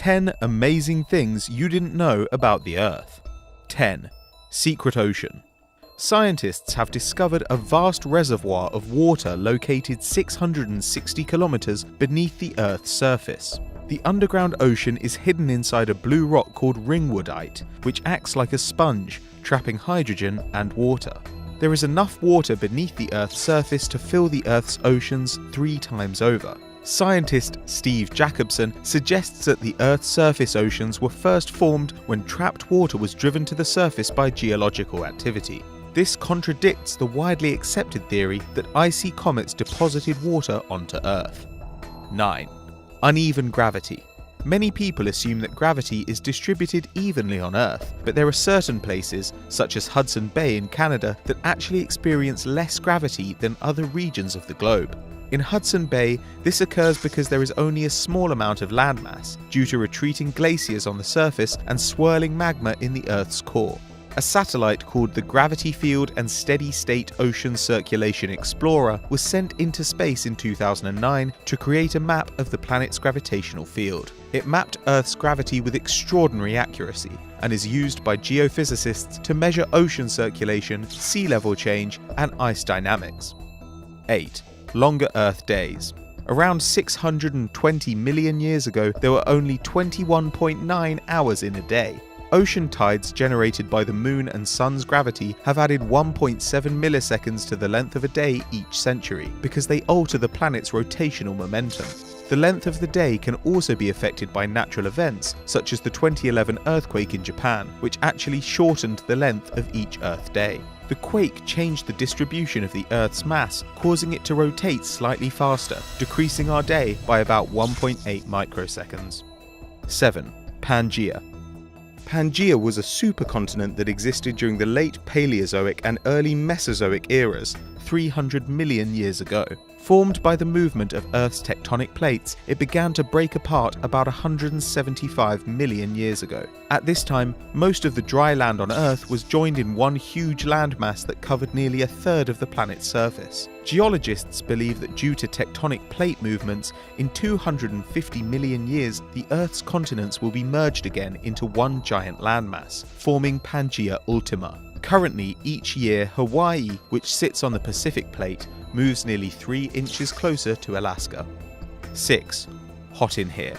10 amazing things you didn't know about the Earth. 10. Secret Ocean. Scientists have discovered a vast reservoir of water located 660 kilometers beneath the Earth's surface. The underground ocean is hidden inside a blue rock called ringwoodite, which acts like a sponge, trapping hydrogen and water. There is enough water beneath the Earth's surface to fill the Earth's oceans 3 times over. Scientist Steve Jacobson suggests that the Earth's surface oceans were first formed when trapped water was driven to the surface by geological activity. This contradicts the widely accepted theory that icy comets deposited water onto Earth. 9. Uneven gravity. Many people assume that gravity is distributed evenly on Earth, but there are certain places, such as Hudson Bay in Canada, that actually experience less gravity than other regions of the globe. In Hudson Bay, this occurs because there is only a small amount of landmass, due to retreating glaciers on the surface and swirling magma in the Earth's core. A satellite called the Gravity Field and Steady State Ocean Circulation Explorer was sent into space in 2009 to create a map of the planet's gravitational field. It mapped Earth's gravity with extraordinary accuracy and is used by geophysicists to measure ocean circulation, sea level change, and ice dynamics. 8. Longer Earth days. Around 620 million years ago, there were only 21.9 hours in a day. Ocean tides generated by the Moon and Sun's gravity have added 1.7 milliseconds to the length of a day each century, because they alter the planet's rotational momentum. The length of the day can also be affected by natural events, such as the 2011 earthquake in Japan, which actually shortened the length of each Earth day. The quake changed the distribution of the Earth's mass, causing it to rotate slightly faster, decreasing our day by about 1.8 microseconds. 7. Pangaea. Pangaea was a supercontinent that existed during the late Paleozoic and early Mesozoic eras, 300 million years ago. Formed by the movement of Earth's tectonic plates, it began to break apart about 175 million years ago. At this time, most of the dry land on Earth was joined in one huge landmass that covered nearly a third of the planet's surface. Geologists believe that due to tectonic plate movements, in 250 million years, the Earth's continents will be merged again into one giant landmass, forming Pangaea Ultima. Currently, each year, Hawaii, which sits on the Pacific plate, moves nearly 3 inches closer to Alaska. 6. Hot in here.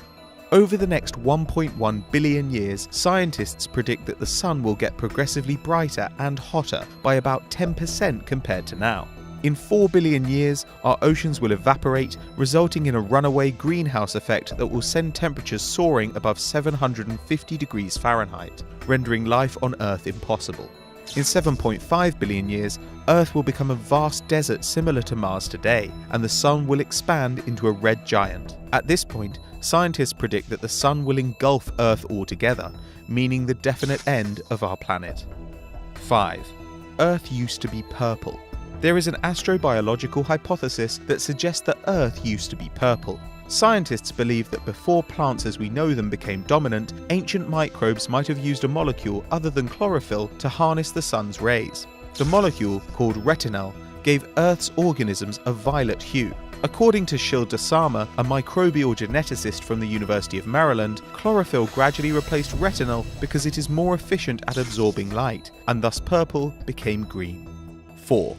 Over the next 1.1 billion years, scientists predict that the sun will get progressively brighter and hotter by about 10% compared to now. In 4 billion years, our oceans will evaporate, resulting in a runaway greenhouse effect that will send temperatures soaring above 750 degrees Fahrenheit, rendering life on Earth impossible. In 7.5 billion years, Earth will become a vast desert similar to Mars today, and the Sun will expand into a red giant. At this point, scientists predict that the Sun will engulf Earth altogether, meaning the definite end of our planet. 5. Earth used to be purple. There is an astrobiological hypothesis that suggests that Earth used to be purple. Scientists believe that before plants as we know them became dominant, ancient microbes might have used a molecule other than chlorophyll to harness the sun's rays. The molecule, called retinal, gave Earth's organisms a violet hue. According to Shilda Sama, a microbial geneticist from the University of Maryland, chlorophyll gradually replaced retinal because it is more efficient at absorbing light, and thus purple became green. 4.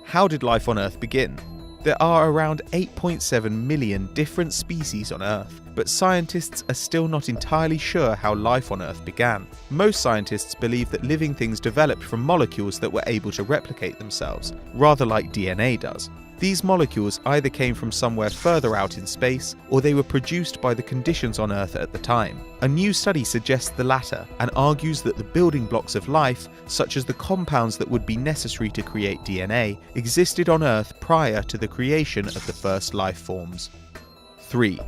How did life on Earth begin? There are around 8.7 million different species on Earth, but scientists are still not entirely sure how life on Earth began. Most scientists believe that living things developed from molecules that were able to replicate themselves, rather like DNA does. These molecules either came from somewhere further out in space, or they were produced by the conditions on Earth at the time. A new study suggests the latter, and argues that the building blocks of life, such as the compounds that would be necessary to create DNA, existed on Earth prior to the creation of the first life forms. 3.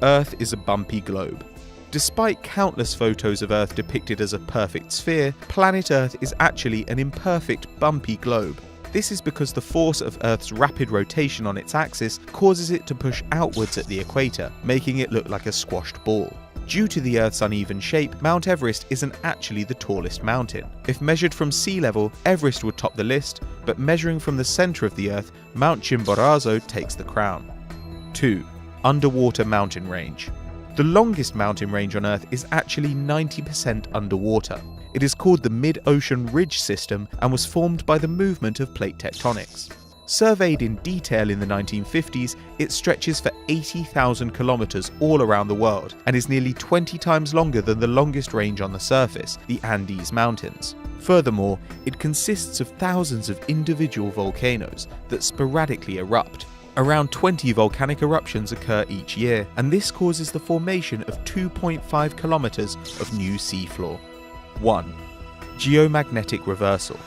Earth is a bumpy globe. Despite countless photos of Earth depicted as a perfect sphere, planet Earth is actually an imperfect, bumpy globe. This is because the force of Earth's rapid rotation on its axis causes it to push outwards at the equator, making it look like a squashed ball. Due to the Earth's uneven shape, Mount Everest isn't actually the tallest mountain. If measured from sea level, Everest would top the list, but measuring from the center of the Earth, Mount Chimborazo takes the crown. 2. Underwater mountain range. The longest mountain range on Earth is actually 90% underwater. It is called the Mid-Ocean Ridge System and was formed by the movement of plate tectonics. Surveyed in detail in the 1950s, it stretches for 80,000 kilometers all around the world and is nearly 20 times longer than the longest range on the surface, the Andes Mountains. Furthermore, it consists of thousands of individual volcanoes that sporadically erupt. Around 20 volcanic eruptions occur each year, and this causes the formation of 2.5 kilometers of new seafloor. 1. Geomagnetic reversal.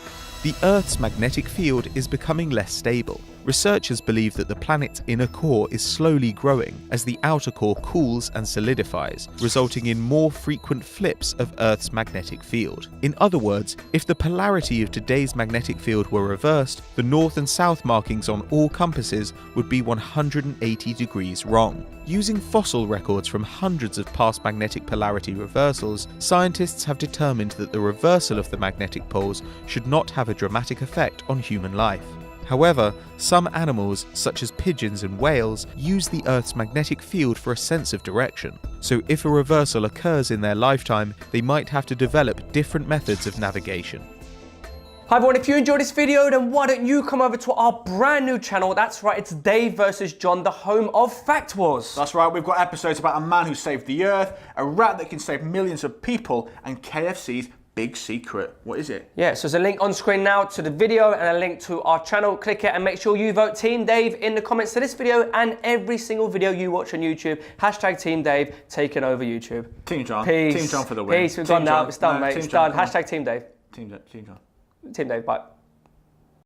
The Earth's magnetic field is becoming less stable. Researchers believe that the planet's inner core is slowly growing as the outer core cools and solidifies, resulting in more frequent flips of Earth's magnetic field. In other words, if the polarity of today's magnetic field were reversed, the north and south markings on all compasses would be 180 degrees wrong. Using fossil records from hundreds of past magnetic polarity reversals, scientists have determined that the reversal of the magnetic poles should not have a dramatic effect on human life. However, some animals, such as pigeons and whales, use the Earth's magnetic field for a sense of direction. So if a reversal occurs in their lifetime, they might have to develop different methods of navigation. Hi everyone, if you enjoyed this video, then why don't you come over to our brand new channel. That's right, it's Dave versus John, the home of Fact Wars. That's right, we've got episodes about a man who saved the Earth, a rat that can save millions of people, and KFC's big secret. What is it? Yeah, so there's a link on screen now to the video and a link to our channel. Click it and make sure you vote Team Dave in the comments to this video and every single video you watch on YouTube. Hashtag Team Dave taking over YouTube. Team John. Peace. Team John for the win. Peace, we've gone now. It's done, mate. It's done. John. Hashtag Team Dave. Team John. Team Dave, bye.